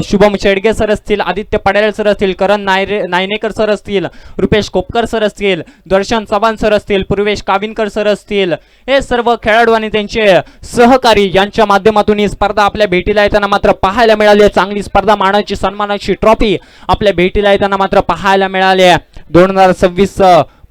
Shubham Shedge sir असतील, आदित्य पडेल sir असतील, करण नायनेकर सर असतील, रुपेश कोपकर सर असतील, दर्शन चव्हाण सर असतील, पूर्वेश काविनकर सर असतील, हे सर्व खेळाडू आणि त्यांचे सहकारी यांच्या माध्यमातून ही स्पर्धा आपल्या भेटीला येताना मात्र पाहायला मिळाली. चांगली स्पर्धा, मानाची सन्मानाची ट्रॉफी आपल्या भेटीला येताना मात्र पाहायला मिळाली. 2026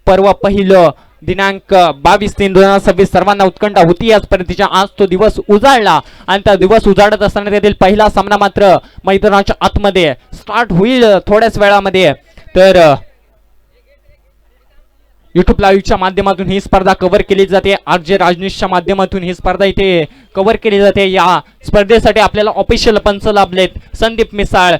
पर्व पहिलं दिनांक 22/3/2026 सर्वांना उत्कंठा होती याच पद्धतीच्या आज तो दिवस उजाडला आणि त्या दिवस उजाडत असताना त्यातील पहिला सामना मात्र मैदानाच्या आतमध्ये स्टार्ट होईल थोड्याच वेळामध्ये. तर YouTube लाईव्हच्या माध्यमातून ही स्पर्धा कव्हर केली जाते. RJ राजनीशच्या माध्यमातून ही स्पर्धा इथे कव्हर केली जाते. या स्पर्धेसाठी आपल्याला ऑफिशियल पंच लाभलेत. संदीप मिसाळ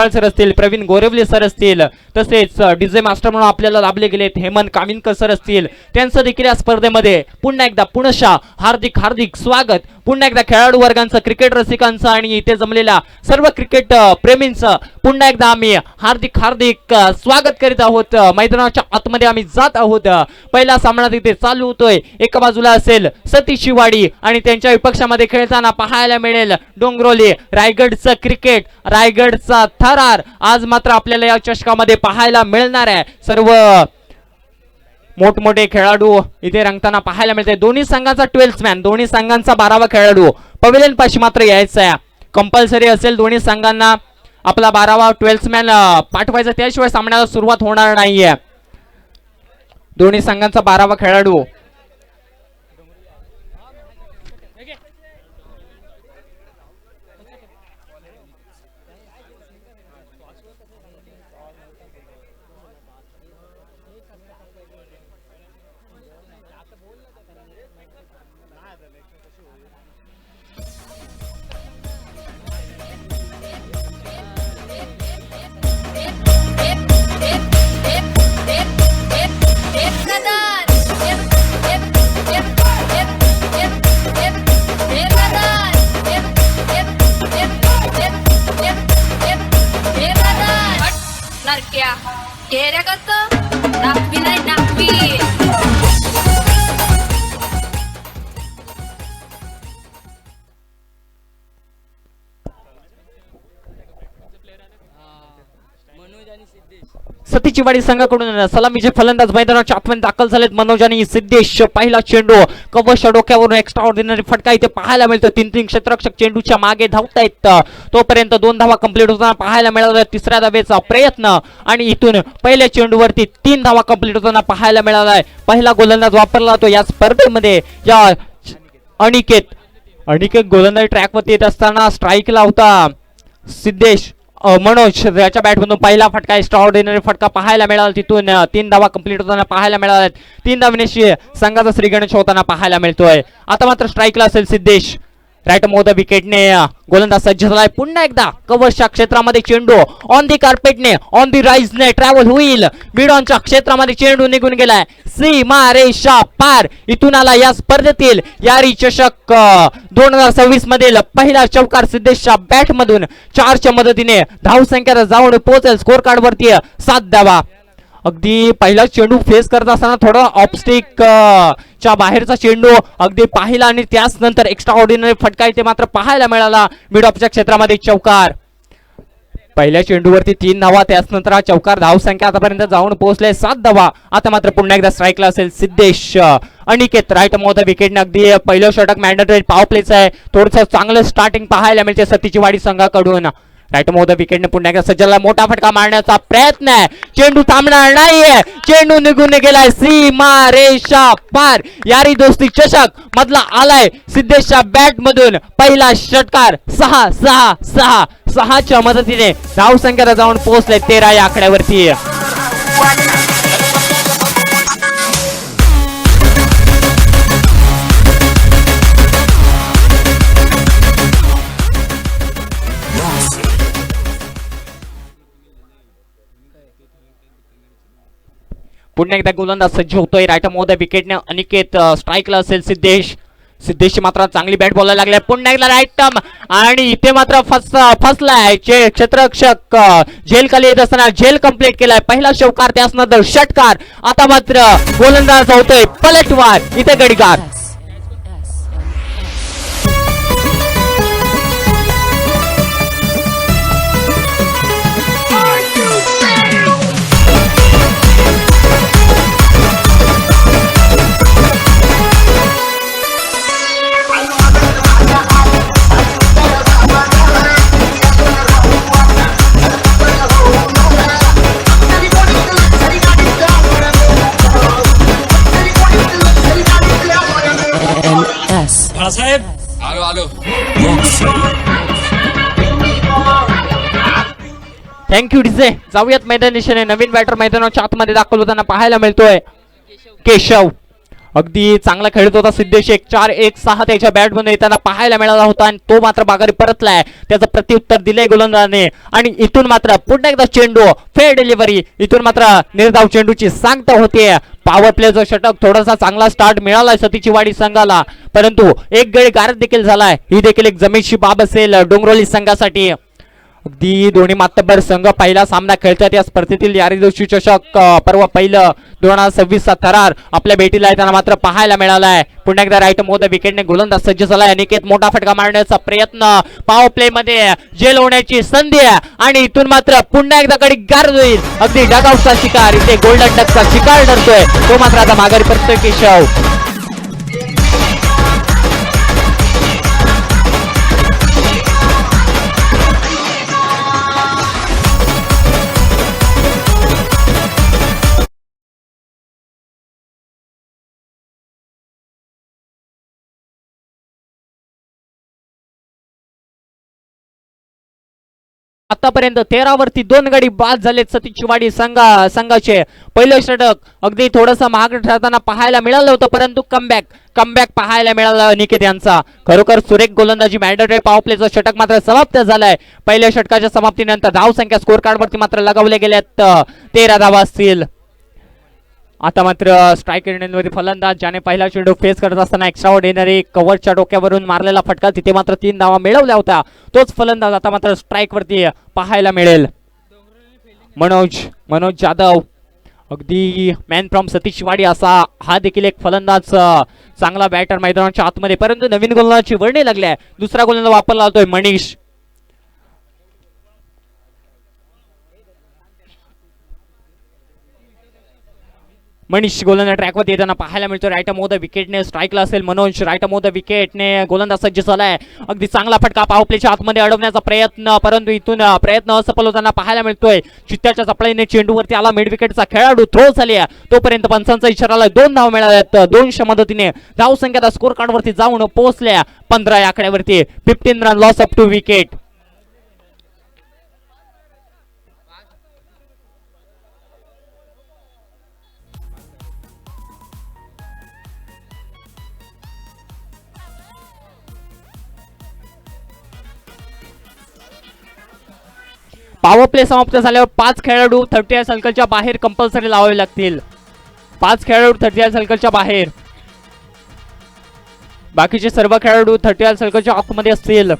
सर असतील, प्रवीण गोरेवले सर असतील, तसेच डीजे मास्टर म्हणून आपल्याला लाभले गेलेत हेमंत काविनकर सर असतील. त्यांचं देखील या स्पर्धेमध्ये पुन्हा एकदा पुनशा हार्दिक स्वागत. पुन्हा एकदा खेळाडू वर्गांचं, क्रिकेट रसिकांचं आणि इथे जमलेल्या सर्व क्रिकेट प्रेमींचं पुन्हा एकदा आम्ही हार्दिक स्वागत करीत आहोत. मैदानाच्या आतमध्ये आम्ही जात आहोत. पहिला सामना तिथे चालू होतोय. एका बाजूला असेल सतीशीवाडी आणि त्यांच्या विपक्षामध्ये खेळताना पाहायला मिळेल डोंगरोली. रायगडचं क्रिकेट, रायगडचा थरार आज मात्र आपल्याला या चषकामध्ये पाहायला मिळणार आहे. सर्व मोठमोठे खेळाडू इथे रंगताना पाहायला मिळते. दोन्ही संघांचा 12th मॅन, दोन्ही संघांचा 12वा खेळाडू पवेलियन पाशी मात्र यायचा आहे. कंपल्सरी असेल दोन्ही संघांना आपला 12वा 12th मॅन पाठवायचा, त्याशिवाय सामन्याला सुरुवात होणार नाहीये. दोन्ही संघांचा 12वा खेळाडू सतीचीवाडी संघाकडून सलामीचे फलंदाज मैदानाच्या आतमध्ये दाखल झालेत. मनोज आणि सिद्धेश. पहिला चेंडू कवच डोक्यावरून एक्स्ट्रा ऑर्डिनरी फटका इथे पाहायला मिळतो. 3 क्षेत्ररक्षक चेंडूच्या मागे धावतायत. तोपर्यंत 2 धावा कंप्लीट होताना पाहायला मिळाला. तिसऱ्या धावेचा प्रयत्न आणि इथून पहिल्या चेंडूवरती 3 धावा कंप्लीट होताना पाहायला मिळालाय. पहिला गोलंदाज वापरला तो या स्पर्धेमध्ये. या अनिकेत गोलंदाजी ट्रॅकवरती येत असताना स्ट्राईकला होता सिद्धेश. मनोज याच्या बॅटमधून पहिला फटका, एक्स्ट्रा ऑर्डिनरी फटका पाहायला मिळाला. तिथून 3 धावा कंप्लीट होताना पाहायला मिळाला. 3 धावनेशी संघाचा श्रीगणेश होताना पाहायला मिळतोय. आता मात्र स्ट्राईकला असेल सिद्धेश. राईट मोद विकेटने गोलंदाज सज्ज झालाय. पुन्हा एकदा कव्हरच्या क्षेत्रामध्ये चेंडू ऑन दी कार्पेटने, ऑन दी राईजने ट्रॅव्हल होईल. मिडॉनच्या क्षेत्रामध्ये चेंडू निघून गेलाय. सीमा रेषा पार. इथून आला या स्पर्धेतील यारी चषक 2026 मधील पहिला चौकार सिद्धेशच्या बॅट मधून. 4च्या मदतीने धावसंख्या जाऊन पोहोचेल स्कोर कार्ड वरती 7 धावा. अगदी पहिला चेंडू फेस करत असताना थोडा ऑफस्टिक च्या बाहेरचा चेंडू अगदी पाहिला आणि त्याच नंतर एक्स्ट्रा ऑर्डिनरी फटका इथे मात्र पाहायला मिळाला. मिड ऑफच्या क्षेत्रामध्ये चौकार. पहिल्या चेंडूवरती 3 धावा, त्याच नंतर हा चौकार. धावसंख्या आतापर्यंत जाऊन पोहोचले 7 धावा. आता मात्र पुन्हा एकदा स्ट्राईकला असेल सिद्धेश. अनिकेत राईट मोद विकेटने अगदी पहिलं षटक मॅन्डेटरी पॉवर प्लेच आहे. थोडंसं चांगलं स्टार्टिंग पाहायला मिळते सतीचीवाडी संघाकडून. राईट मोद विकेटने पुन्हा एकदा सज्जला मोठा फटका मारण्याचा प्रयत्न आहे. चेंडू थांबणार नाहीये. चेंडू निघून गेलाय सीमा रेषा पार. यारी दोस्ती चषक मधला आलाय सिद्धेशच्या बॅट मधून पहिला षटकार. 6-6-6-6च्या मदतीने धावसंख्येला जाऊन पोहोचले 13 या आकड्यावरती. पुन्हा एकदा गोलंदाज सज्ज होतोय. राईट मोद विकेटने अनिकेत. स्ट्राईकला असेल सिद्धेश मात्र चांगली बॅट बोलायला लागले. पुन्हा एकदा राईट टर्म आणि इथे मात्र फसलाय क्षेत्ररक्षक. झेल खाली येत असताना झेल कंप्लीट केलाय. पहिला चौकार, त्याच नंतर षटकार. आता मात्र गोलंदाज होतोय पलटवार. इथे गडीगार. Thank you DJ. जाऊयात मैदान दिशेने. नवीन बॅटर मैदानाच्या आतमध्ये दाखल होताना पाहायला मिळतोय केशव. अगदी चांगला खेळत होता सिद्धेश. 1-4-1-6 त्याच्या बॅटमधून येताना पाहायला मिळाला होता आणि तो मात्र माघारी परतलाय. त्याचं प्रत्युत्तर दिलंय गोलंदाजाने आणि इथून मात्र पुन्हा एकदा चेंडू फेअर डिलिव्हरी. इथून मात्र निर्धाव चेंडूची सांगता होते. पॉवर प्लेचं षटक. थोडासा चांगला स्टार्ट मिळालाय सतीचीवाडी संघाला, परंतु एक गडी गारद देखील झालाय. ही देखील एक जमेची बाब असेल डोंगरवली संघासाठी. अगदी दोन्ही मातब्बर संघ पहिला सामना खेळतात या स्पर्धेतील यारी दिवशी चषक पर्व पहिलं 2026 चा थरार आपल्या भेटीला येताना मात्र पाहायला मिळालाय. पुन्हा एकदा राईट मोद विकेटने गोलंदाज सज्ज झालाय. अनिकेत मोठा फटका मारण्याचा प्रयत्न. पॉवर प्ले मध्ये जेल होण्याची संधी आणि इथून मात्र पुन्हा एकदा कडे गारद होईल. अगदी डगआउटचा शिकार इथे गोल्डन डकचा शिकार ठरतोय. तो मात्र आता माघारी परतोय केशव. आतापर्यंत 13 वरती 2 गडी बाद झालेत सतीचीवाडी संघाचे. पहिलं षटक अगदी थोडंसं महाग ठरताना पाहायला मिळालं होतं, परंतु कमबॅक पाहायला मिळाला अनिकेत यांचा. खरोखर सुरेख गोलंदाजी. मॅन्डेटरी पॉवर प्लेचं षटक मात्र समाप्त झालंय. पहिल्या षटकाच्या समाप्तीनंतर धाव संख्या स्कोर कार्ड वरती मात्र लगावले गेल्यात 13 धावा असतील. आता मात्र स्ट्राईक मध्ये फलंदाज ज्याने पहिला चेंडू फेस करत असताना एक्स्ट्रा ऑर्डिनरी कव्हरच्या डोक्यावरून मारलेला फटका, तिथे मात्र 3 धावा मिळवल्या होत्या. तोच फलंदाज आता मात्र स्ट्राईक वरती पाहायला मिळेल. मनोज जाधव. अगदी मॅन फ्रॉम सतीशवाडी असा हा देखील एक फलंदाज चांगला बॅटर मैदानाच्या आतमध्ये, परंतु नवीन गोलंदाजाची वर्णी लागली. दुसरा गोलंदाज वापरला जातोय मनीष गोलंदाज ट्रॅकवरती येताना पाहायला मिळतो. राईट मोद विकेटने स्ट्राईकला असेल मनोज. राईट मोद विकेटने गोलंदाज सज्ज झालाय. अगदी चांगला फटका पॉवर प्लेच्या आतमध्ये अडवण्याचा प्रयत्न, परंतु इथून प्रयत्न असफल होताना पाहायला मिळतोय. चित्त्याच्या चपळीने चेंडूवरती आला मिड विकेटचा खेळाडू. थ्रो झाली तोपर्यंत पंचांचा इशारा. 2 धाव मिळाल्यात. 200 मदतीने धाव संख्या स्कोर कार्ड वरती जाऊन पोहोचल्या 15 या आकड्यावरती. 15 run loss of two wicket. Power play समाप्त झाल्यावर 5 खेळाडू 30 सर्कलच्या बाहेर कंपल्सरी लावावे लागतील. 5 खेळाडू 30 सर्कलच्या बाहेर. बाकीचे सर्व खेळाडू 30 सर्कलच्या आतमध्ये असतील.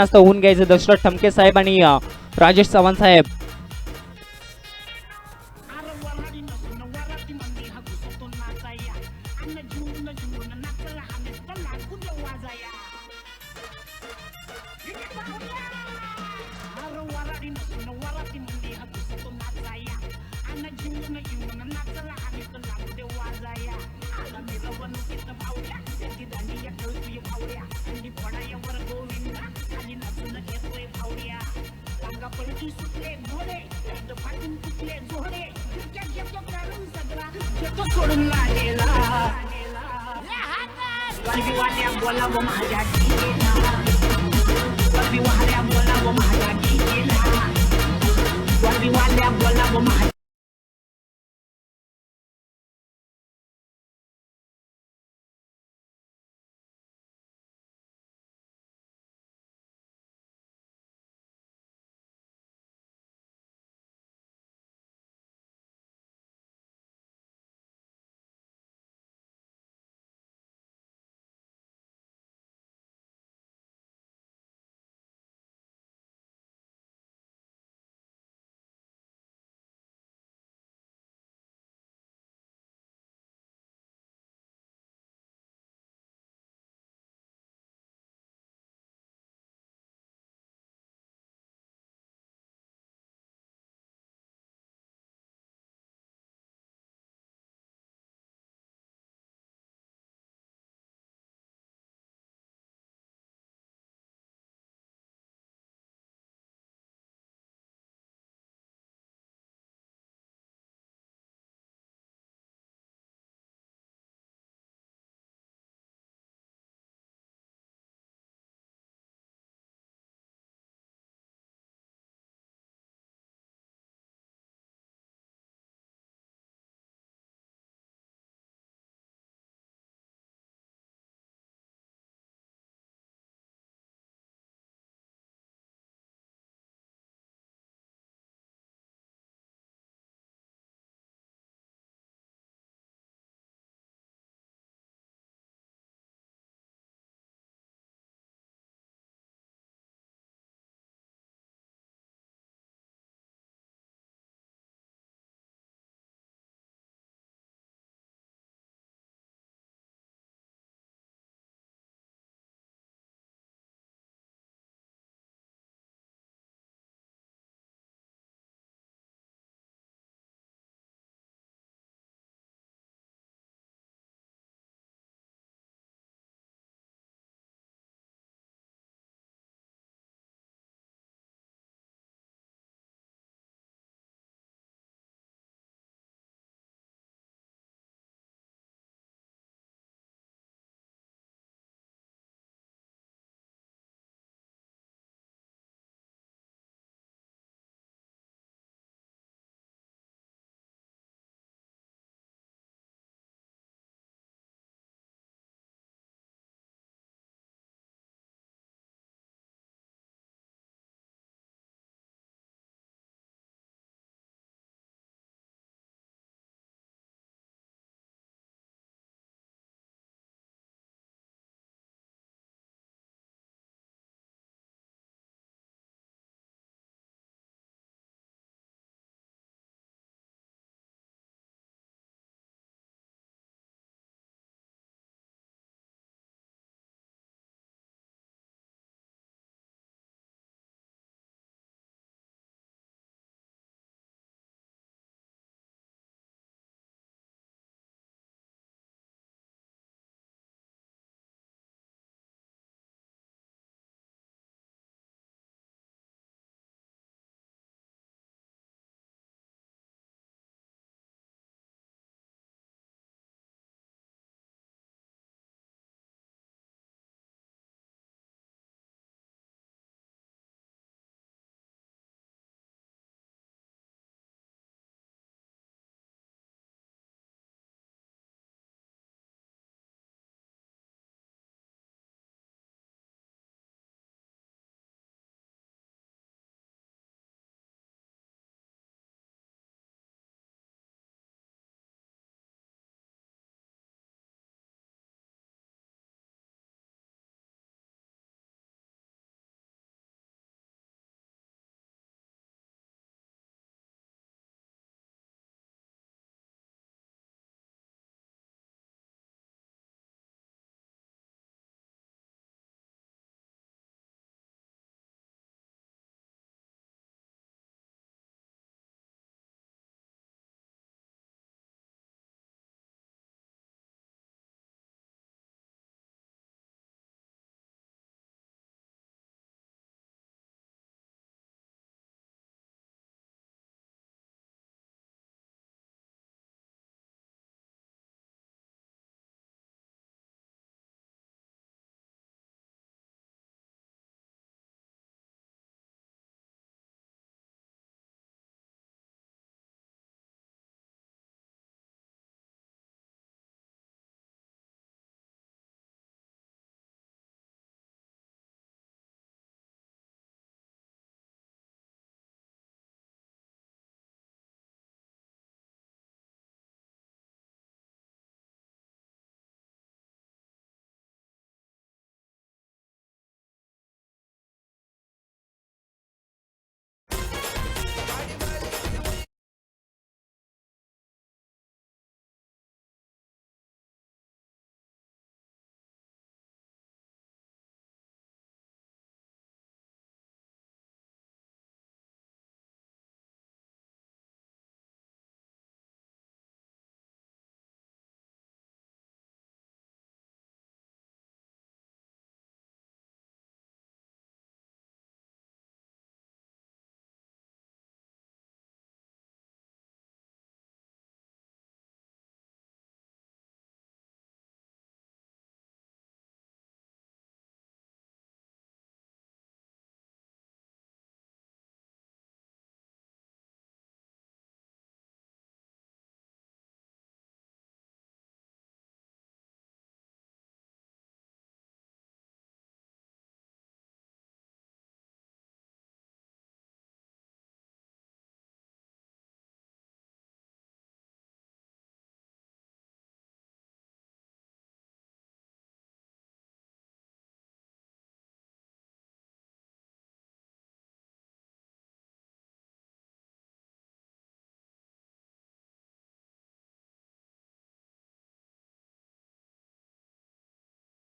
असं होऊन घ्यायचं. दशरथ ठमके साहेब आणि राजेश चव्हाण साहेब.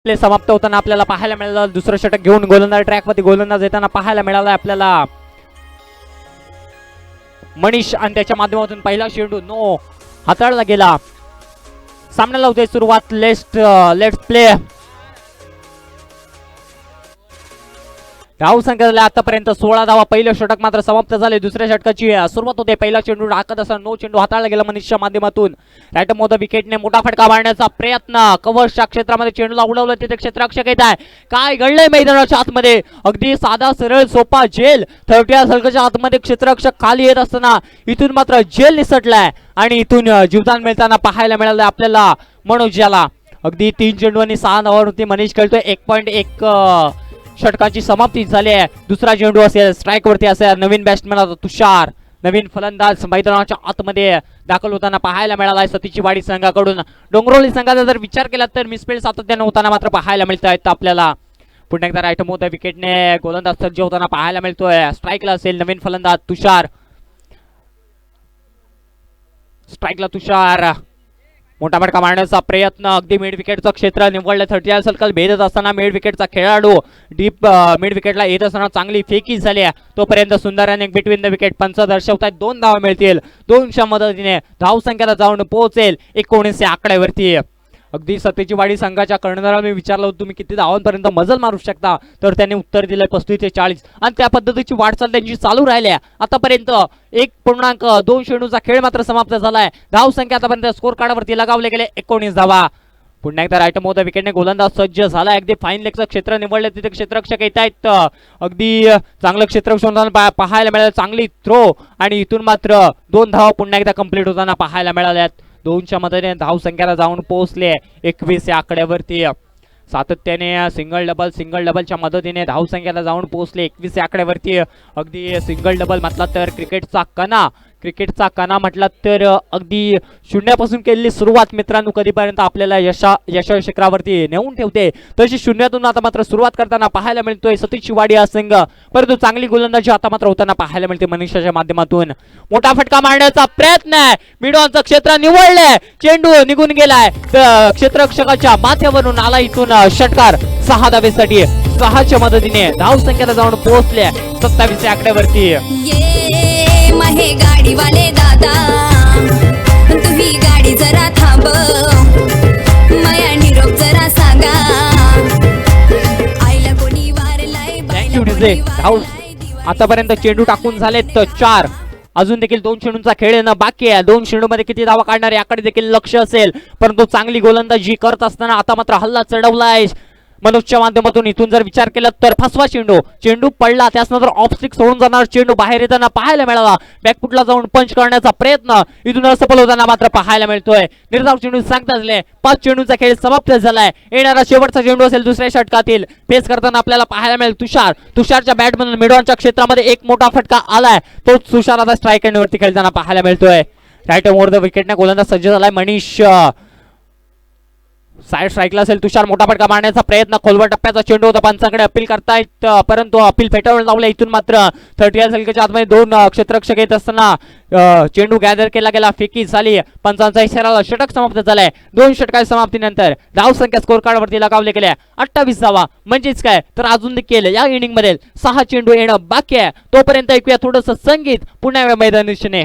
प्ले समाप्त होताना आपल्याला पाहायला मिळालं. दुसरं षटक घेऊन गोलंदाज ट्रॅकवरती गोलंदाज येताना पाहायला मिळाला आपल्याला मनीष आणि त्याच्या माध्यमातून पहिला चेंडू नो हाताळला गेला. सामन्याला होते सुरुवात. Let's play. धाव संख्या झाल्या आतापर्यंत 16 धावा. पहिलं षटक मात्र समाप्त झाले. दुसऱ्या षटकाची सुरुवात होते. पहिला चेंडू टाकत असताना नो चेंडू हाताळला गेला मनीषच्या माध्यमातून. राईट मोद विकेटने मोठा फटका मारण्याचा प्रयत्न. कव्हरच्या क्षेत्रामध्ये चेंडूला उडवलं. तिथे क्षेत्ररक्षक येत आहे. काय घडलंय मैदानाच्या आतमध्ये? अगदी साधा सरळ सोपा झेल. 30 हलकाच्या आतमध्ये क्षेत्ररक्षक खाली येत असताना इथून मात्र झेल निसटलाय आणि इथून जीवदान मिळताना पाहायला मिळालं आपल्याला मनोज याला. अगदी 3 चेंडू आणि 6 धावांवरती मनीष खेळतोय. 1.1 षटकाची समाप्ती झाली आहे. दुसरा चेंडू असेल स्ट्राईक वरती असेल. नवीन बॅट्समॅन तुषार, नवीन फलंदाज मैदानाच्या आतमध्ये दाखल होताना पाहायला मिळाला आहे सतीचीवाडी संघाकडून. डोंगरवली संघाचा जर विचार केला तर मिसफील्ड सातत्याने होताना मात्र पाहायला मिळत आहेत आपल्याला. पुन्हा एकदा राईट मोद विकेटने गोलंदाज सज्ज होताना पाहायला मिळतोय. स्ट्राईकला असेल नवीन फलंदाज तुषार. स्ट्राईकला तुषार. मोठा फटका मारण्याचा प्रयत्न. अगदी मिड विकेटचं क्षेत्र निवडलं. 30 सर्कल भेदत असताना मिड विकेटचा खेळाडू डीप मिड विकेटला येत असताना चांगली फेकी झाली. तोपर्यंत सुंदर रनिंग बिटवीन द विकेट. पंच दर्शवतात 2 धावा मिळतील. 2च्या मदतीने धाव संख्याला जाऊन पोहोचेल 19 या आकड्यावरती. अगदी सतीचीवाडी संघाच्या कर्णधाराला मी विचारलं होतं तुम्ही किती धावांपर्यंत मजल मारू शकता, तर त्यांनी उत्तर दिलं 35 ते 40 आणि त्या पद्धतीची वाटचाल त्यांची चालू राहिली आहे. आतापर्यंत 1.2 चेंडूचा खेळ मात्र समाप्त झालाय. धाव संख्या आतापर्यंत स्कोर कार्डवरती लगावले गेले 19 धावा. पुन्हा एकदा राईट मोद विकेटने गोलंदाज सज्ज झाला. अगदी फाईन लेगचं क्षेत्र निवडलं. तिथे क्षेत्ररक्षक येत आहेत. अगदी चांगलं क्षेत्ररक्षण पाहायला मिळालं. चांगली थ्रो आणि इथून मात्र 2 धावा पुन्हा एकदा कंप्लीट होताना पाहायला मिळाल्यात. 2च्या मदतीने धाव संख्याला जाऊन पोहोचले 21 या आकड्यावरती. सातत्याने सिंगल डबलच्या मदतीने धाव संख्याला जाऊन पोहोचले 21 या आकड्यावरती. अगदी सिंगल डबल म्हटला तर क्रिकेटचा कणा म्हटला तर अगदी शून्यापासून केलेली सुरुवात मित्रांनो कधीपर्यंत आपल्याला यशस्वी शिखरावरती नेऊन ठेवते, तशी शून्यातून आता मात्र सुरुवात करताना पाहायला मिळतोय सतीचीवाडी हा संघ. परंतु चांगली गोलंदाजी आता मात्र होताना पाहायला मिळते मनीषाच्या माध्यमातून. मोठा फटका मारण्याचा प्रयत्न आहे. मिडॉनचं क्षेत्र निवडलंय. चेंडू निघून गेलाय. क्षेत्ररक्षकाच्या माथ्यावरून आला इथून षटकार 6 धावेसाठी. 6च्या मदतीने धाव संख्याला जाऊन पोहोचले 27 या आकड्यावरती. महे गाडीवाले दादा तुम्ही गाडी जरा थांब, माया निरोप जरा सांगा. आईला कोणी वारलाय थँक्यू डीजे. धाव आतापर्यंत चेंडू टाकून झालेत 4. अजून देखील 2 चेंडूंचा खेळ न बाकी आहे. 2 चेंडू मध्ये किती धावा काढणार याकडे देखील लक्ष असेल. परंतु चांगली गोलंदाजी करत असताना आता मात्र हल्ला चढवलाय मनोजच्या माध्यमातून. इथून जर विचार केला तर फसवा चेंडू पडला. त्यानंतर ऑफ स्टिक सोडून जाणार चेंडू बाहेर येताना पाहायला मिळाला. बॅकफुटला जाऊन पंच करण्याचा प्रयत्न इथून असफल होताना मात्र पाहायला मिळतोय. निर्धाव चेंडू सांगता झाले. 5 चेंडूचा खेळ समाप्त झालाय. येणारा शेवटचा चेंडू असेल दुसऱ्या षटकातील. फेस करताना आपल्याला पाहायला मिळेल तुषारच्या बॅटमधून मिडॉनच्या क्षेत्रामध्ये एक मोठा फटका आलाय. तो तुषार आता स्ट्राईक एंडवरती खेळताना पाहायला मिळतोय. राईट ओव्हर द विकेटने गोलंदाज सज्ज झालाय मनीष. साइड स्ट्राईकला असेल तुषार. मोठा फटका मारण्याचा प्रयत्न. खोलवर टप्प्याचा चेंडू होता. पंचांकडे अपील करतायत परंतु अपील फेटाळून लावले. इथून मात्र 30 हलक्याच्या आतमध्ये 2 क्षेत्ररक्षक येत असताना चेंडू गॅदर केला गेला. फेकी झाली. पंचांचा इशारा. षटक समाप्त झालाय. 2 षटकाच्या समाप्तीनंतर धाव संख्या स्कोर कार्डवरती लगावले गेल्या 28 धावा. म्हणजेच काय तर अजून देखील या इनिंग मध्ये 6 चेंडू येणं बाकी आहे. तोपर्यंत ऐकूया थोडंसं संगीत पुन्हा मैदानी दिशेने.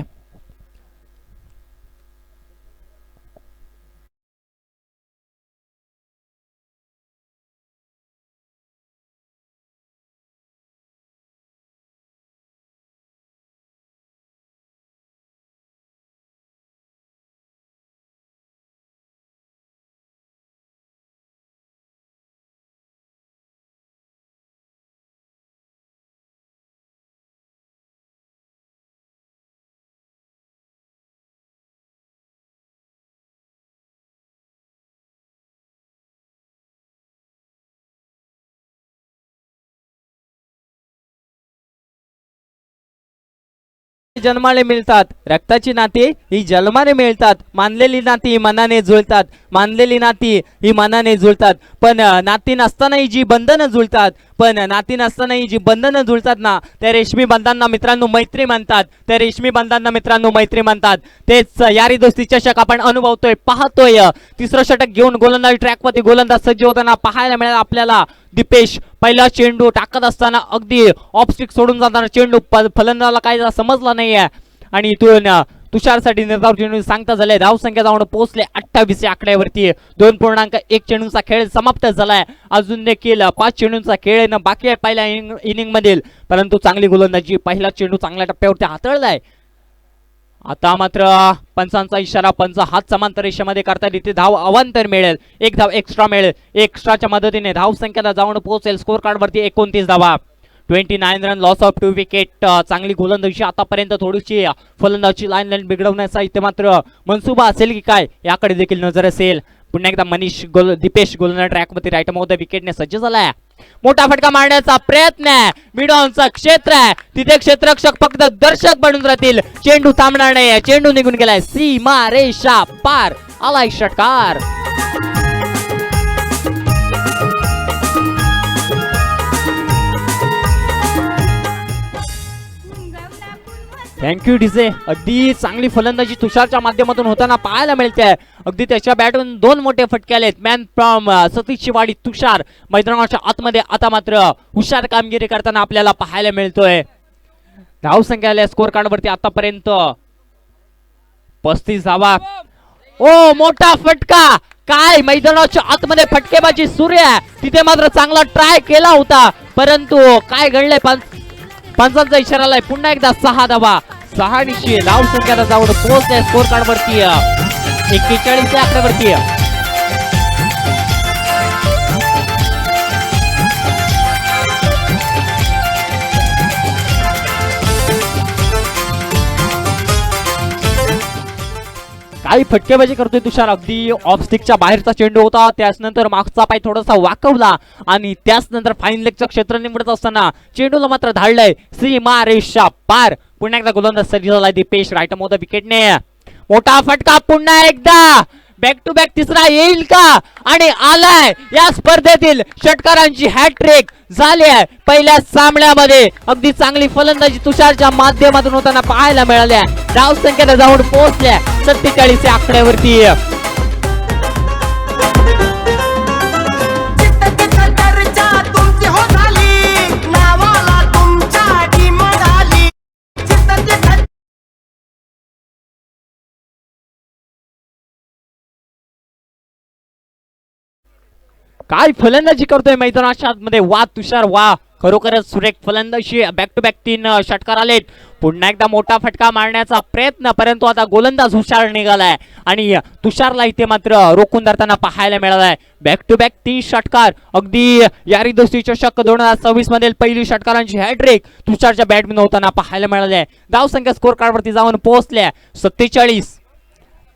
जन्माने मिळतात. रक्ताची नाती ही जन्माने मिळतात. मानलेली नाती मनाने जुळतात. पण नाती नसतानाही जी बंधनं जुळतात. पण नाती नसतानाही जी बंधनं जुळतात ना त्या रेशमी बंधांना मित्रांनो मैत्री म्हणतात. त्या रेशमी बंधांना मित्रांनो मैत्री म्हणतात. तेच यारी दोस्ती चषक आपण अनुभवतोय पाहतोय. तिसरं षटक घेऊन गोलंदाज ट्रॅकवरती गोलंदाज सज्ज होताना पाहायला मिळाला आपल्याला. दीपेश पहिला चेंडू टाकत असताना अगदी ऑफ स्टिक सोडून जाताना चेंडू फलंदाजाला काय समजला नाहीये आणि इथून तुषारसाठी निर्धाव चेंडू सांगता झाले. धाव संख्या जाऊन पोहोचले 28 या आकड्यावरती. 2.1 चेंडूंचा खेळ समाप्त झालाय. अजून देखील 5 चेंडूंचा खेळ न बाकी आहे पहिल्या इनिंग मधील. परंतु चांगली गोलंदाजी, पहिला चेंडू चांगल्या टप्प्यावरती हाताळलाय. आता मात्र पंचांचा इशारा, पंच हात समांतर रेषेमध्ये करतात. इथे धाव अवांतर मिळेल, एक धाव एक्स्ट्रा मिळेल. एक्स्ट्राच्या मदतीने धाव संख्याला जाऊन पोहोचेल स्कोर कार्ड वरती 29 धावा. 29 रन, लॉस ऑफ 2 विकेट. चांगली गोलंदाजी आतापर्यंत. थोडीशी फलंदाजी लाईन बिघडवण्याचा इथे मात्र मनसुबा असेल की काय याकडे देखील नजर असेल. पुन्हा एकदा दीपेश गोलंदाज ट्रॅकवरती राईट द विकेटने सज्ज झालाय. मोठा फटका मारण्याचा प्रयत्न आहे. मिडॉनचं क्षेत्र आहे तिथे क्षेत्ररक्षक फक्त दर्शक बनून राहतील. चेंडू थांबणार नाही. चेंडू निघून गेलाय. सीमा रेषा पार. आलाय षटकार. Thank you DJ. अगदी चांगली फलंदाजी तुषारच्या माध्यमातून होताना पाहायला मिळते. अगदी त्याच्या बॅटून 2 मोठे फटके आलेत. मॅन फ्रॉम सतीशची वाडी तुषार मैदानाच्या आतमध्ये आता मात्र हुशार कामगिरी करताना आपल्याला पाहायला मिळतोय. धाव संख्या आल्या स्कोर कार्ड वरती आतापर्यंत 35 धावा. ओ मोठा फटका. काय मैदानाच्या आतमध्ये फटकेबाजी सुरू आहे. तिथे मात्र चांगला ट्राय केला होता परंतु काय घडलंय. पंचांचा इशारा आलाय. पुन्हा एकदा 6 धावा. 6 निश्चित धाव संख्याला जाऊन पोहोचले स्कोर कार्ड वरती 41 या आकड्यावरती. काही फटकेबाजी करतोय तुषार. अगदी ऑफ स्टिकच्या बाहेरचा चेंडू होता. त्यानंतर मागचा पाय थोडासा वाकवला आणि त्यानंतर फाईन लेगचं क्षेत्र निवडत असताना चेंडूला मात्र धाडलंय. सीमा रेषा पार. पुन्हा एकदा गोलंदाज सज्ज झालाय दीपेश राईट द विकेटने. मोठा फटका पुन्हा एकदा. बॅक टू बॅक तिसरा येईल का आणि आलाय. या स्पर्धेतील षटकारांची हॅट्रिक झाली आहे पहिल्या सामन्यामध्ये. अगदी चांगली फलंदाजी तुषारच्या माध्यमातून होताना पाहायला मिळाल्या. धाव संख्येला जाऊन पोहोचल्या 47 या आकड्यावरती. काय फलंदाजी करतोय मैदानाच्या आतमध्ये. वा तुषार वा. खरोखरच सुरेख फलंदाजी. बॅक टू बॅक 3 षटकार आलेत. पुन्हा एकदा मोठा फटका मारण्याचा प्रयत्न परंतु आता गोलंदाज हुशार निघालाय आणि तुषारला इथे मात्र रोखून धरताना पाहायला मिळालाय. बॅक टू बॅक 3 षटकार. अगदी यारी दोस्ती चषक 2026 मधील पहिली षटकारांची हॅट्रिक तुषारच्या बॅटमॅन होताना पाहायला मिळाल्या. धाव संख्या स्कोर कार्ड वरती जाऊन पोहोचल्या 47.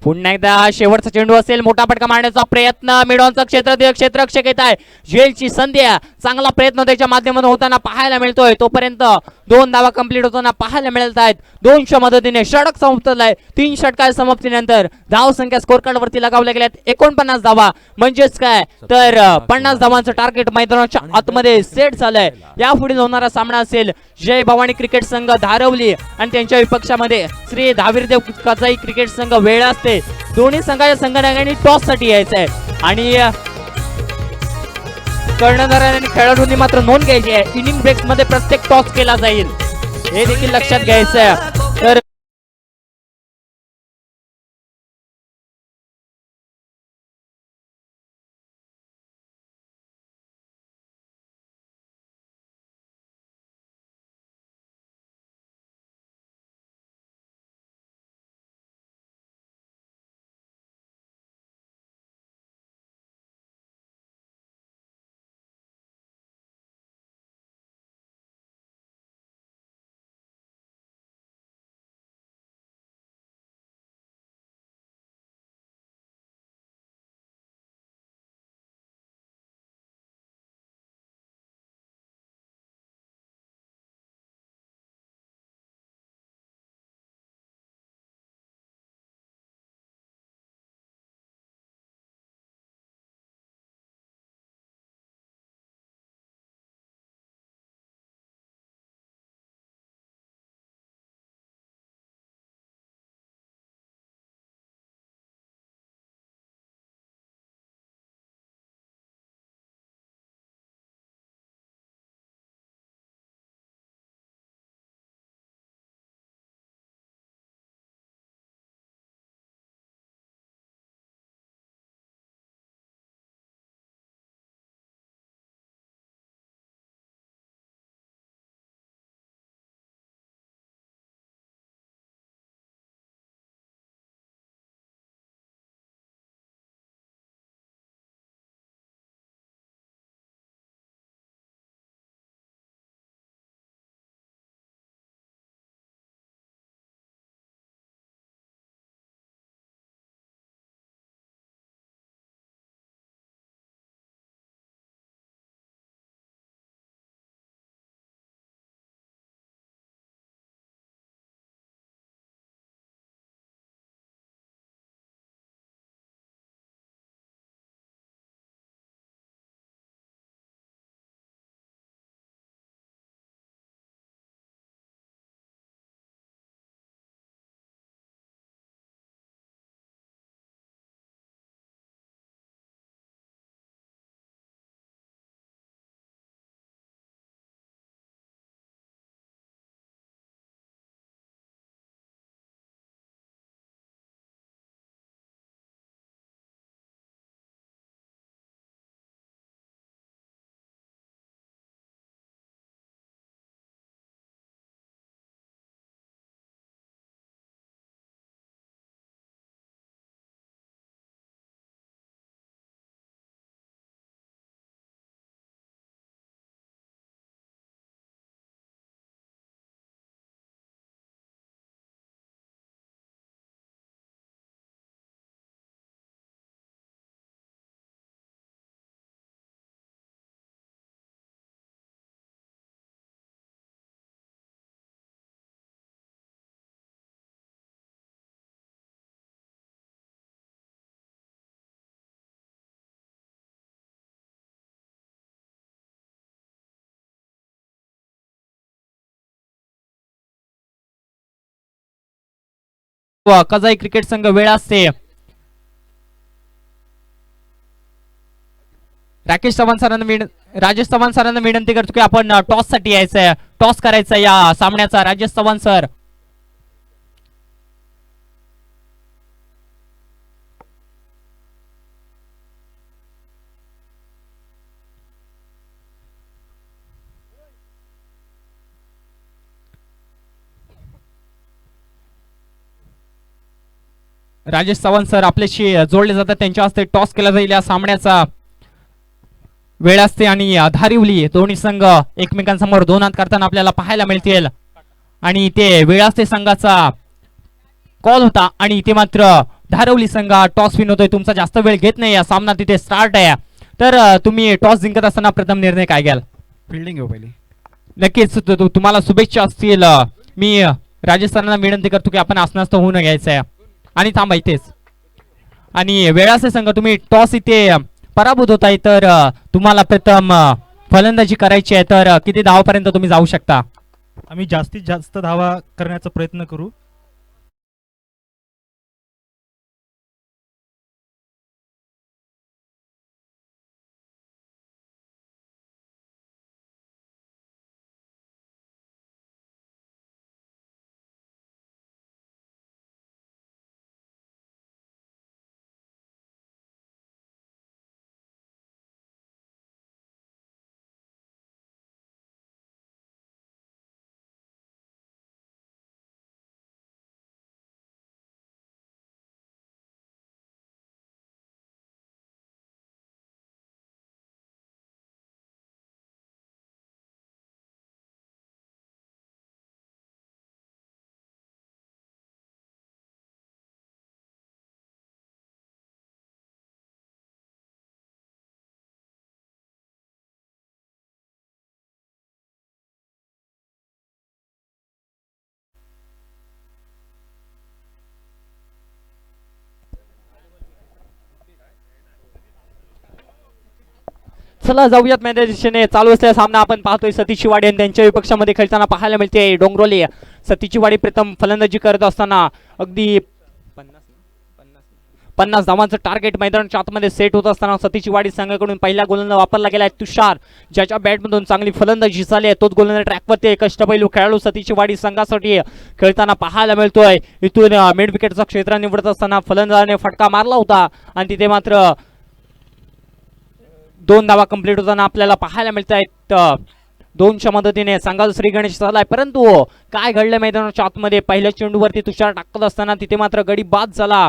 पुन्हा एकदा शेवटचा चेंडू असेल. मोठा फटका मारण्याचा प्रयत्न. मिडॉनचा क्षेत्ररक्षक येत आहे. झेलची संधी आहे. चांगला प्रयत्न त्याच्या माध्यमातून होताना पाहायला मिळतोय. तोपर्यंत 2 धावा कंप्लीट होताना पाहायला मिळत आहेत. 2च्या मदतीने षटक संपलंय. 3 षटकार समाप्तीनंतर धाव संख्या स्कोर कार्ड वरती लगावल्या गेल्यात 49 धावा. म्हणजेच काय तर 50 धावांचं टार्गेट मैदानाच्या आतमध्ये सेट झालंय. यापुढे होणारा सामना असेल जय भवानी क्रिकेट संघ धारवली आणि त्यांच्या विपक्षामध्ये श्री धावीरदेव कजाई क्रिकेट संघ वेळ असते. दोन्ही संघाच्या संघटनांनी टॉस साठी यायचंय आणि कर्णधारांनी खेळाडूंनी मात्र नोंद घ्यायची आहे. इनिंग ब्रेक्स मध्ये प्रत्येक टॉस केला जाईल हे देखील लक्षात घ्यायचंय. तर कजाई क्रिकेट संघ वेळ असते. राजेश चव्हाण सरांना विनंती करतो की आपण टॉस साठी यायचंय, टॉस करायचा या सामन्याचा. राजेश चव्हाण सर. राजेश चव्हाण सर आपल्याशी जोडले जातात, त्यांच्या हस्ते टॉस केला जाईल. या सामन्याचा वेळ असते आणि धारिवली दोन्ही संघ एकमेकांसमोर दोन हात करताना आपल्याला पाहायला मिळतील. आणि ते वेळ असते संघाचा कॉल होता आणि ते मात्र धारिवली संघ टॉस विन होतोय. तुमचा जास्त वेळ घेत नाही, या सामना तिथे स्टार्ट आहे. तर तुम्ही टॉस जिंकत असताना प्रथम निर्णय काय घ्याल? फिल्डिंग घेऊ पहिली. नक्कीच तुम्हाला शुभेच्छा असतील. मी राजेश सरांना विनंती करतो की आपण आसनास्त होऊन घ्यायचंय आणि थांबा इथेच. आणि वेळाचे संघ तुम्ही टॉस इथे पराभूत होताय, तर तुम्हाला प्रथम फलंदाजी करायची आहे. तर किती धावापर्यंत तुम्ही जाऊ शकता? आम्ही जास्तीत जास्त धावा करण्याचा प्रयत्न करू. चला जाऊयात मैदानी दिशेने. चालू असलेला सामना आपण पाहतोय सतीश शिवाडे आणि त्यांच्या विपक्षामध्ये खेळताना पाहायला मिळते डोंगरोली. सतीश शिवाडे प्रथम फलंदाजी करत असताना अगदी 50 धावांचं टार्गेट मैदानाच्या आतमध्ये सेट होत असताना सतीश शिवाडे संघाकडून पहिल्या गोलंदाज वापरला गेलाय तुषार, ज्याच्या बॅटमधून चांगली फलंदाजी झाली आहे. तोच गोलंदाज ट्रॅकवरती कष्टपैलू खेळाडू सतीश शिवाडे संघासाठी खेळताना पाहायला मिळतोय. इथून मिड विकेटचा क्षेत्र निवडत असताना फलंदाजाने फटका मारला होता आणि तिथे मात्र 2 धावा कंप्लीट होताना आपल्याला पाहायला मिळत आहेत. 2च्या मदतीने संघाचा श्री गणेश झालाय, परंतु काय घडलं मैदानाच्या आतमध्ये? पहिल्या चेंडूवरती तुषार टाकत असताना तिथे मात्र गडी बाद झाला.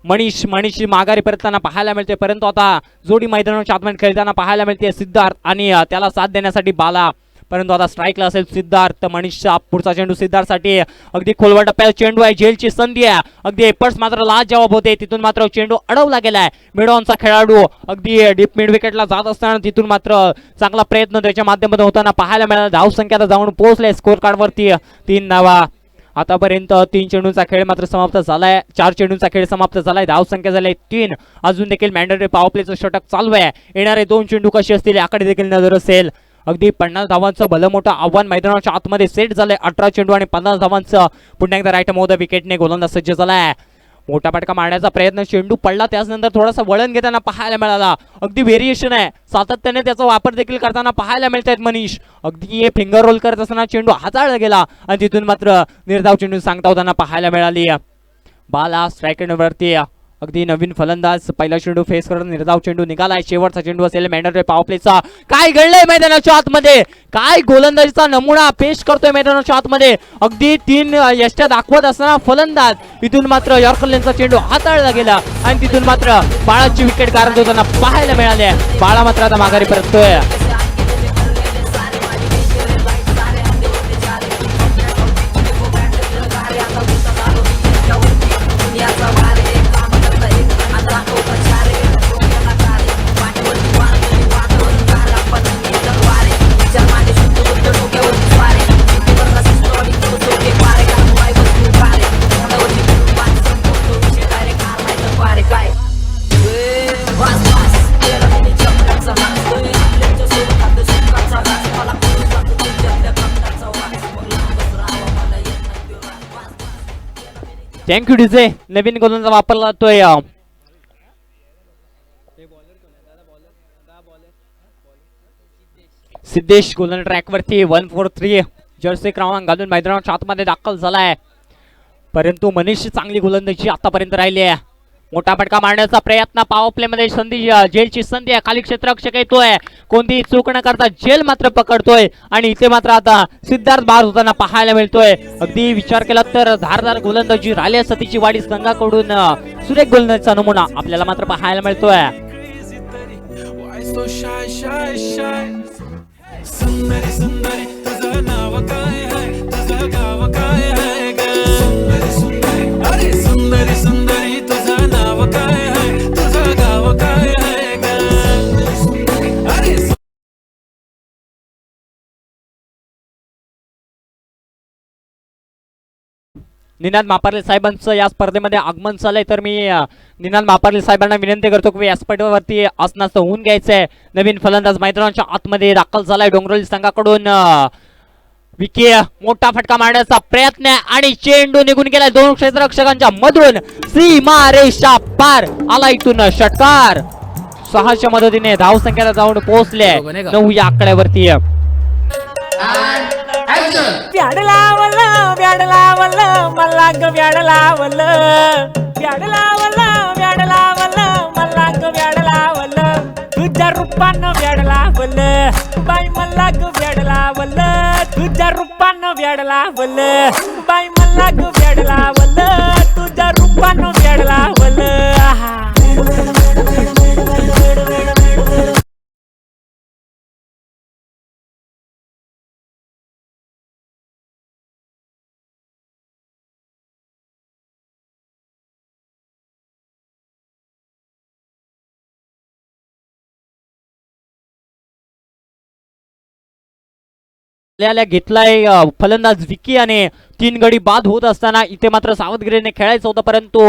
मनीष माघारी परतताना पाहायला मिळते, परंतु आता जोडी मैदानाच्या आतमध्ये खेळताना पाहायला मिळते सिद्धार्थ आणि त्याला साथ देण्यासाठी बाला. परंतु आता स्ट्राईकला असेल सिद्धार्थ. मनीषचा पुढचा चेंडू सिद्धार्थसाठी अगदी खोलवर टप्प्यात चेंडू आहे, जेलची संधी आहे. अगदी एपर्स मात्र लाज जवाब होते. तिथून मात्र चेंडू अडवला गेलाय. मिडॉनचा खेळाडू अगदी डीप मिड विकेटला जात असताना तिथून मात्र चांगला प्रयत्न त्याच्या माध्यमातून होताना पाहायला मिळाला. धावसंख्या जाऊन पोहोचले स्कोर कार्ड वरती 3 धावा. आतापर्यंत 3 चेंडूंचा खेळ मात्र समाप्त झालाय. 4 चेंडूंचा खेळ समाप्त झालाय. धावसंख्या झाली 3. अजून देखील मॅन्डेटरी पॉवर प्लेचं षटक चालू आहे. येणारे 2 चेंडू कसे असतील याकडे देखील नजर असेल. अगदी 50 धावांचं भलं मोठं आव्हान मैदानाच्या आतमध्ये सेट झालंय. 18 चेंडू आणि 50 धावांचं पुन्हा एकदा राईट मोद विकेटने गोलंदाज सज्ज झालाय. मोठा फटका मारण्याचा प्रयत्न, चेंडू पडला, त्याचनंतर थोडासा वळण घेताना पाहायला मिळाला. अगदी व्हेरिएशन आहे, सातत्याने त्याचा वापर देखील करताना पाहायला मिळत आहेत मनीष. अगदी फिंगर रोल करत असताना चेंडू हाताळला गेला आणि तिथून मात्र निर्धाव चेंडू सांगता होताना पाहायला मिळाली. बाला स्ट्रायकरवरती अगदी नवीन फलंदाज पहिला चेंडू फेस करून निर्धाव चेंडू निघालाय. शेवटचा चेंडू असेल मॅन्डेटरी पॉवर प्लेचा. काय घडलंय मैदानाच्या आतमध्ये? काय गोलंदाजीचा नमुना पेश करतोय मैदानाच्या आतमध्ये? अगदी 3 यष्ट्या दाखवत असताना फलंदाज इथून मात्र यॉर्करलॅनचा चेंडू हाताळला गेला आणि तिथून मात्र बाळाची विकेट गारद होताना पाहायला मिळाले. बाळा मात्र आता माघारी परततोय. Thank you DJ. नवीन गोलंदाज वापरला जातोय सिद्धेश. गोलंदाज ट्रॅक वरती 143 जर्सी क्रमांक घालून मैदानाच्या आतमध्ये दाखल झालाय. परंतु मनीष चांगली गोलंदाजी आतापर्यंत राहिली आहे. मोठा फटका मारण्याचा प्रयत्न, पॉवर प्ले मध्ये संधी, जेलची संधी आहे. खाली क्षेत्ररक्षक येतोय, कोणतीही चूक न करता जेल मात्र पकडतोय आणि इथे मात्र आता सिद्धार्थ बाहेर होताना पाहायला मिळतोय. अगदी विचार केला तर धारदार गोलंदाजी राहिल्या सतीची वाडी संघाकडून सुरेख गोलंदाजीचा नमुना आपल्याला मात्र पाहायला मिळतोय. सुंदरी सुंदरी तुझं नाव काय आहे, तुझं गाव काय आहे ग. सुंदरी सुंदरी अरे सुंदरी सुंदरी तुझं नाव काय आहे, तुझं गाव काय आहे ग. अरे निनाद मापारले साहेबांचं या स्पर्धेमध्ये आगमन झालंय. तर मी निनाद मापारले साहेबांना विनंती करतो की व्यासपीठावरती आसनाचं होऊन घ्यायचंय. नवीन फलंदाज मैदानाच्या आतमध्ये दाखल झालाय डोंगरवली संघाकडून. विकी मोठा फटका मारण्याचा प्रयत्न आणि चेंडू निघून गेलाय दोन क्षेत्ररक्षकांच्या मधून. सीमा रेषा पार आला इथून षटकार. 6च्या मदतीने धावसंख्येला जाऊन पोहोचले 9 या आकड्यावरती. व्याड लावलं व्याड लावलं मला ग व्याड लावलं, व्याड लावलं व्याड लावलं मला ग व्याड लावलं. तुझ्या रूपानं व्याड लावलं बाई मला ग व्याड लावलं, तुझ्या रूपानं व्याड लावलं बाई मला ग व्याड लावलं, तुझ्या रूपानं व्याड लावलं. घेतलाय फलंदाज विकी आणि 3 गडी बाद होत असताना इथे मात्र सावधगिरीने खेळायचं होतं. परंतु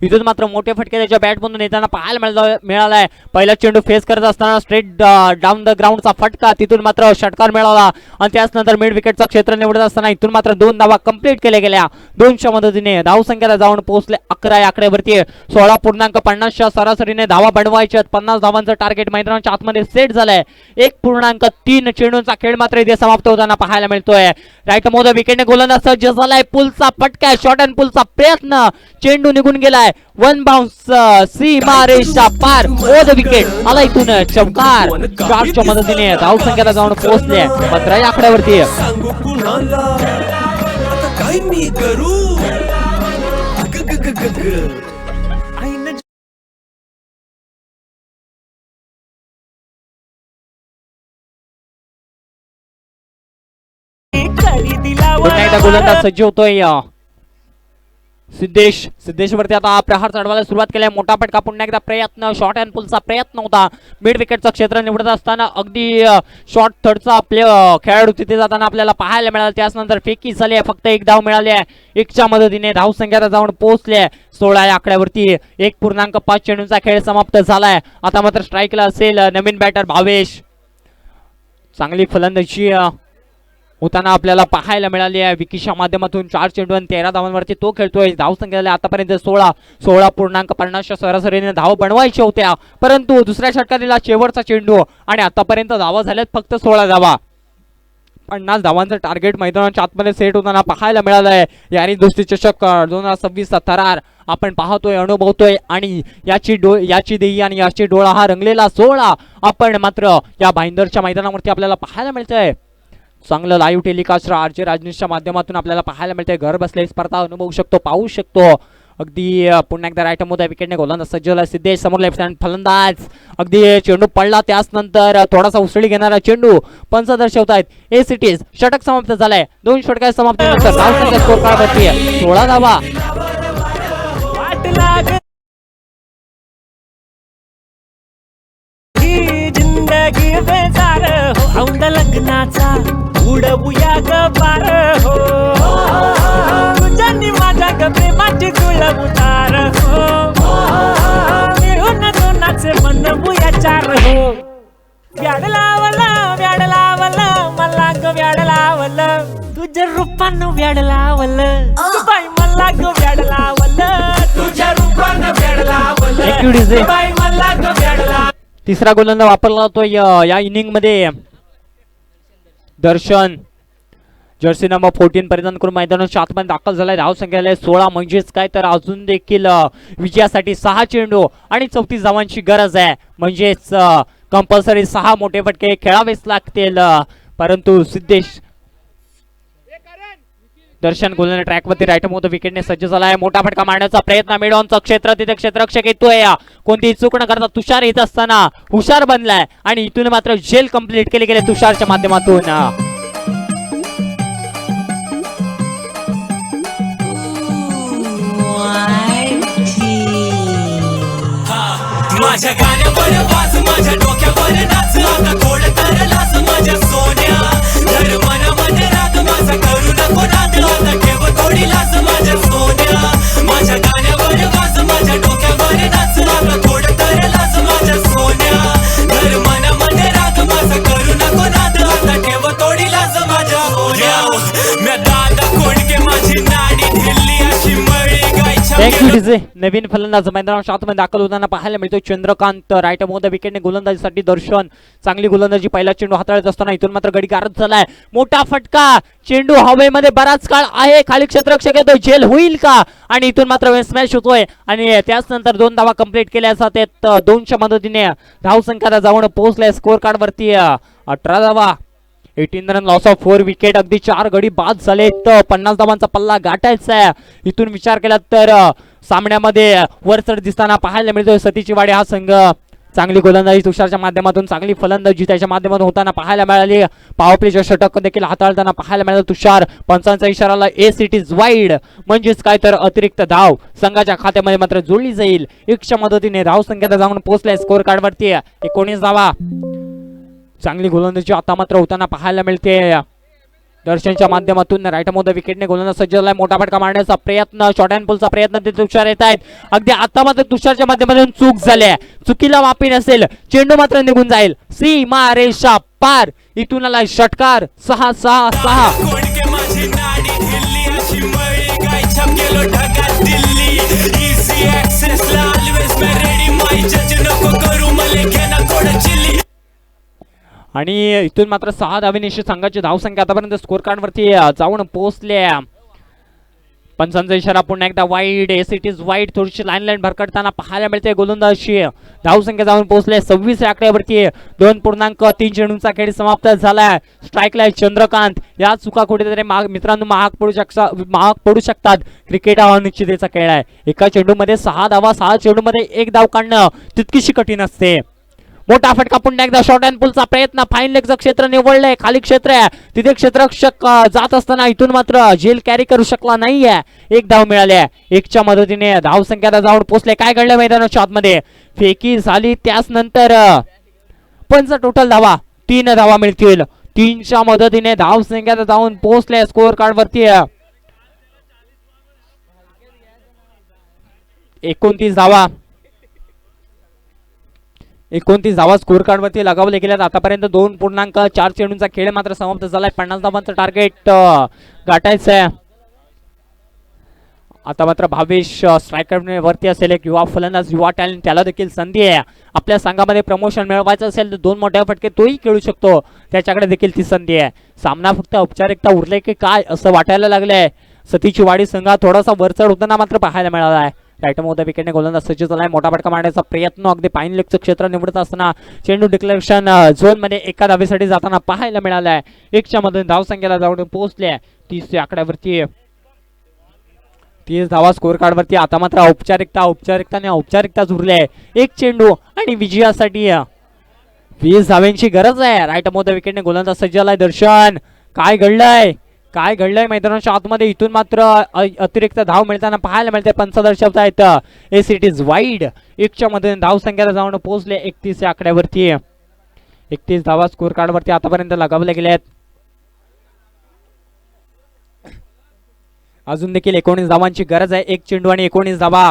इथून मात्र मोठे फटके त्याच्या बॅटमधून येताना पाहायला मिळालाय. पहिला चेंडू फेस करत असताना स्ट्रेट डाऊन द ग्राउंडचा फटका, तिथून मात्र षटकार मिळाला आणि त्याचनंतर मिड विकेटचा क्षेत्र निवडत असताना इथून मात्र 2 धावा कंप्लीट केल्या गेल्या. 2च्या मदतीने धावसंख्येला जाऊन पोहोचले 11 या आकड्यावरती. 16.50च्या सरासरीने धावा बनवायच्या. 50 धावांचं टार्गेट मैदानाच्या आतमध्ये सेट झालंय. 1.3 चेंडूंचा खेळ मात्र इथे समाप्त होताना पाहायला मिळतोय. राईट मोद विकेटने गोलंदाज सज्ज झालाय. पुलचा फटका, शॉर्ट अँड पुलचा प्रयत्न, चेंडू निघून गेलाय. 1 बाउन्स, सीमा रेषा पार, ओद विकेट आला इथून चौकार. 4च्या मदतीने धावसंख्येला जाऊन पोहोचले 15 या आकड्यावरती. सांगू कुणाला आता काय मी करू ग ग ग ग ग. आईनं पुन्हा एकदा गोलंदाज सज्ज होतोय सिद्धेश वरती आता प्रहार चढवायला सुरुवात केली. मोठा फटका, पुन्हा एकदा प्रयत्न, शॉर्ट अँड पुलचा प्रयत्न होता. मिड विकेटचं क्षेत्र निवडत असताना अगदी शॉर्ट थर्डचा खेळाडू तिथे जाताना आपल्याला पाहायला मिळाला. त्याचनंतर फेकी झाली आहे. फक्त 1 धाव मिळाली आहे. 1च्या मदतीने धावसंख्येला जाऊन पोहोचले 16 या आकड्यावरती. 1.5 चेंडूंचा खेळ समाप्त झालाय. आता मात्र स्ट्राईकला असेल नवीन बॅटर भावेश. चांगली फलंदाजी होताना आपल्याला पाहायला मिळाली आहे. विकीच्या माध्यमातून 4 चेंडू आणि 13 धावांवरती तो खेळतोय. धावसंख्येला आतापर्यंत 16.50 सरासरीने धाव बनवायच्या होत्या. परंतु दुसऱ्या षटकारीला शेवटचा चेंडू आणि आतापर्यंत धावा झाल्यात फक्त 16 धावा. 50 धावांचं टार्गेट मैदानाच्या आतमध्ये सेट होताना पाहायला मिळालंय. यारी दोस्ती चषक 2026 थरार आपण पाहतोय, अनुभवतोय आणि याची देही आणि याची डोळा हा रंगलेला सोहळा आपण मात्र या भाईंदरच्या मैदानावरती आपल्याला पाहायला मिळतंय. चांगलं लाईव्ह टेलिकास्ट RJ राजनीशच्या माध्यमातून आपल्याला पाहायला मिळते. घर बसल्या स्पर्धा अनुभवू शकतो, पाहू शकतो. अगदी पुन्हा एकदा राईट मोठ्या विकेटने गोलंदाज सज्ज झाला सिद्धेश. समोर लेफ्ट हँड फलंदाज. अगदी चेंडू पडला, त्याच नंतर थोडासा उसळी घेणारा चेंडू. पंच दर्शवतायत एसीटीज. षटक समाप्त झालाय. 2 षटक समाप्त धावसंख्या स्कोर काढायची 16 धावा. जिंदगी बेजार हो औंध लग्नाचा उडवूया ग पार हो. तुझ्यानी माझ्या ग प्रेमाची तुळ उतार हो. मिळून दोनाचे बनवूया 4 हो. व्याड लावलं व्याड लावलं मला ग व्याड लावलं, तुझ्या रूपानं व्याड लावलं बाई मला ग व्याड लावलं. Thank you DJ. बाई मल्हारगं व्याडला तिसरा गोलंदाज वापरला जातो या इनिंग मध्ये. दर्शन जर्सी नंबर 14 परिधान करून मैदानाच्या आतमध्ये दाखल झालाय. धाव संख्या 16 म्हणजेच काय तर अजून देखील विजयासाठी 6 चेंडू आणि 34 धावांची गरज आहे. म्हणजेच कंपल्सरी 6 मोठे फटके खेळावेच लागतील. परंतु सिद्धेश दर्शन गोलंदाज ट्रॅकवरती राईट मोठं विकेटने सज्ज झालाय. मोठा फटका मारण्याचा प्रयत्न मिडॉनचं क्षेत्र तिथे क्षेत्ररक्षक येतोय. कोणतीही चूक न करता तुषार येत असताना हुशार बनलाय आणि इथून मात्र जेल कंप्लीट केले गेले तुषारच्या माध्यमातून. माझ्या गाण्यावर वाज माझ्या डोक्यावर नाच आता थोडं तर लाज माझ्या सोन्या तर मनामध्ये राग माझा करू नको नाद आता ठेव थोडी लाज माझ्या सोन्या माझ्या गाण्यावर वाज माझ्या डोक्यावर नाच आता थोडं तर लाज माझ्या सोन्या तर मनामध्ये राग माझा करू नको नाद आता ठेव थोडी लाज माझ्या सोन्या मी दादा कोणके माझी नाडी ढिल्ली अशी मळी गायच्या थँक्यू डीजे. नवीन फलंदाज मैदानाच्या आतमध्ये दाखल होताना पाहायला मिळतो चंद्रकांत. राईट मोठ्या विकेटने गोलंदाजीसाठी दर्शन चांगली गोलंदाजी. पहिला चेंडू हाताळत असताना इथून मात्र गडी गारद झालाय. मोठा फटका चेंडू हवेमध्ये बराच काळ आहे. खाली क्षेत्ररक्षक येतो. जेल होईल का आणि इथून मात्र स्मॅश होतोय आणि त्याच नंतर 2 धावा कंप्लीट केल्या त्यात 2च्या मदतीने धावसंख्या जाऊन पोहोचलाय स्कोर कार्ड वरती 18 धावा. 18 रन लॉस ऑफ 4 विकेट. अगदी 4 गडी बाद झाले. 50 धावांचा पल्ला गाठायचा आहे. इथून विचार केला तर सामन्यामध्ये वरचढ दिसताना पाहायला मिळतोय सतीची वाडी हा संघ. चांगली गोलंदाजी तुषारच्या माध्यमातून चांगली फलंदाजी त्याच्या माध्यमातून होताना पाहायला मिळाली. पॉवर प्लेच्या षटक देखील हाताळताना पाहायला मिळालं तुषार. पंचांचा इशाराला एस इट इज वाईड म्हणजेच काय तर अतिरिक्त धाव संघाच्या खात्यामध्ये मात्र जोडली जाईल. 1च्या मदतीने धाव संख्या जाऊन पोहोचलाय स्कोर कार्ड वरती 19 धावा. चांगली गोलंदाजी आता मात्र होताना पाहायला मिळते दर्शनच्या माध्यमातून. राईट मोठ्या विकेटने गोलंदाज सज्ज झालाय. मोठा फटका मारण्याचा प्रयत्न शॉर्ट अँड पुलचा प्रयत्न ते तुषार येत आहेत. अगदी आता मात्र तुषारच्या माध्यमातून चूक झाली आहे. चुकीला माफी नसेल. चेंडू मात्र निघून जाईल. सीमा रेषा पार. इथून आलाय षटकार 6-6-6. कोणके माझी नाडी ढिल्ली अशी मळी गायच्या गेलो ढगात दिल्ली इझी ऍक्सेस ला ऑलवेज मी रेडी माय जज नको करू मले घेना कोड चिल्ली. आणि इथून मात्र 6 धावेनिशी संघाची धावसंख्या आतापर्यंत स्कोर कार्ड वरती जाऊन पोहोचल्या. पंचांचा इशारा पुन्हा एकदा wide. S it is wide. थोडीशी लाईन भरकटताना पाहायला मिळते गोलंदाजी. धावसंख्या जाऊन पोहोचले 26 आकड्यावरती. 2.3 चेंडूंचा खेळ समाप्त झालाय. स्ट्राईकला चंद्रकांत. या चुका कुठेतरी मित्रांनो महाग पडू शकतात. क्रिकेट हा अनिश्चिततेचा खेळ आहे. एका चेंडूमध्ये 6 धावा. 6 चेंडूमध्ये 1 धाव काढणं तितकीशी कठीण असते. मोठा फटका पुन्हा एकदा शॉर्ट अँड पुलचा प्रयत्न. फाईन लेगचं क्षेत्र निवडलंय. खाली क्षेत्र आहे तिथे क्षेत्ररक्षक जात असताना इथून मात्र झेल कॅरी करू शकला नाहीये. 1 धाव मिळाली आहे. 1च्या मदतीने धाव संख्या जाऊन पोहोचले. काय घडलं मैदानाच्या आतमध्ये फेकी झाली. त्याच नंतर पंच टोटल धावा 3 धावा मिळतील. 3च्या मदतीने धाव संख्या जाऊन पोहोचले स्कोर कार्ड वरती 29 धावा. 29 धावा स्कोर कार्ड वरती लगावले गेल्यात. आतापर्यंत 2.4 चेंडूंचा खेळ मात्र समाप्त झालाय. 50 धावांचं टार्गेट गाठायचं आहे. आता मात्र भावेश स्ट्रायकर वरती असेल. एक युवा फलंदाज युवा टॅलेंट त्याला देखील संधी आहे. आपल्या संघामध्ये प्रमोशन मिळवायचं असेल तर 2 मोठ्या फटके तोही खेळू शकतो. त्याच्याकडे देखील ती संधी आहे. सामना फक्त औपचारिकता उरले की काय असं वाटायला लागलंय. सतीची वाडी संघा थोडासा वरचढ होताना मात्र पाहायला मिळाला आहे. राईट मोठ्या विकेटने गोलंदाज सज्ज झालाय. मोठा फटका मारण्याचा प्रयत्न. अगदी पाईन लेगचं क्षेत्र निवडत असताना चेंडू डिक्लेरेशन झोन मध्ये एका धावेसाठी जाताना पाहायला मिळालाय. 1च्या मधून धाव संख्येला जाऊन पोहोचल्या 30 आकड्यावरती. 30 धावा स्कोर कार्ड वरती. आता मात्र औपचारिकताच उरले. 1 चेंडू आणि विजयासाठी 20 धाव्यांची गरज आहे. राईट मोठ्या विकेटने गोलंदाज सज्ज झालाय. दर्शन काय घडलंय मैदानाच्या आतमध्ये. इथून मात्र अतिरिक्त धाव मिळताना पाहायला मिळते. पंच दर्शवतायत एस इट इज वाईड. 1च्या मध्ये धाव संख्येला जाऊन पोहोचले 31 आकड्यावरती. 31 धावा स्कोर कार्ड वरती आतापर्यंत लगावले गेलेत. अजून देखील 19 धावांची गरज आहे. 1 चेंडू आणि 19 धावा.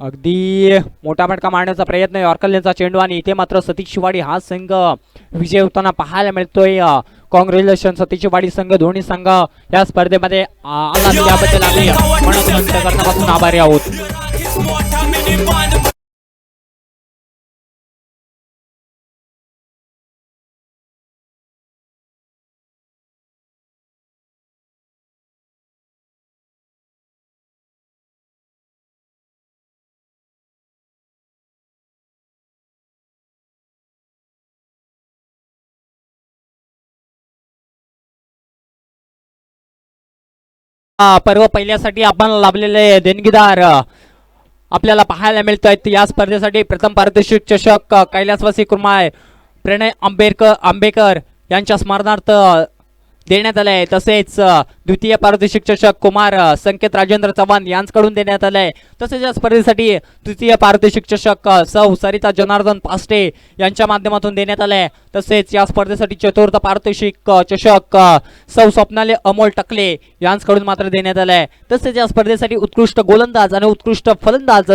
अगदी मोठा फटका मारण्याचा प्रयत्न यॉर्करचा चेंडू आणि इथे मात्र सतीश शिवाडी हा संघ विजय होताना पाहायला मिळतोय. कॉंग्रॅच्युलेशन सतीश शिवाडी संघ. दोन्ही संघ या स्पर्धेमध्ये आला याबद्दल आम्ही मनपूर्वक आभारी आहोत. पर्व पहिल्यासाठी आपण लाभलेले देणगीदार आपल्याला पाहायला मिळत आहेत. या स्पर्धेसाठी प्रथम पारितोषिक चषक कैलासवासी कुर्माय प्रणय आंबेकर यांच्या स्मरणार्थ देण्यात आलंय. तसेच द्वितीय पारितोषिक चषक कुमार संकेत राजेंद्र चव्हाण यांच्याकडून देण्यात आलंय. तसेच या स्पर्धेसाठी तृतीय पारितोषिक चषक सौ सरिता जनार्दन पास्टे यांच्या माध्यमातून देण्यात आलंय. तसेच या स्पर्धेसाठी चतुर्थ पारितोषिक चषक सौ स्वप्नाली अमोल टकले यांच्याकडून मात्र देण्यात आलंय. तसेच या स्पर्धेसाठी उत्कृष्ट गोलंदाज आणि उत्कृष्ट फलंदाज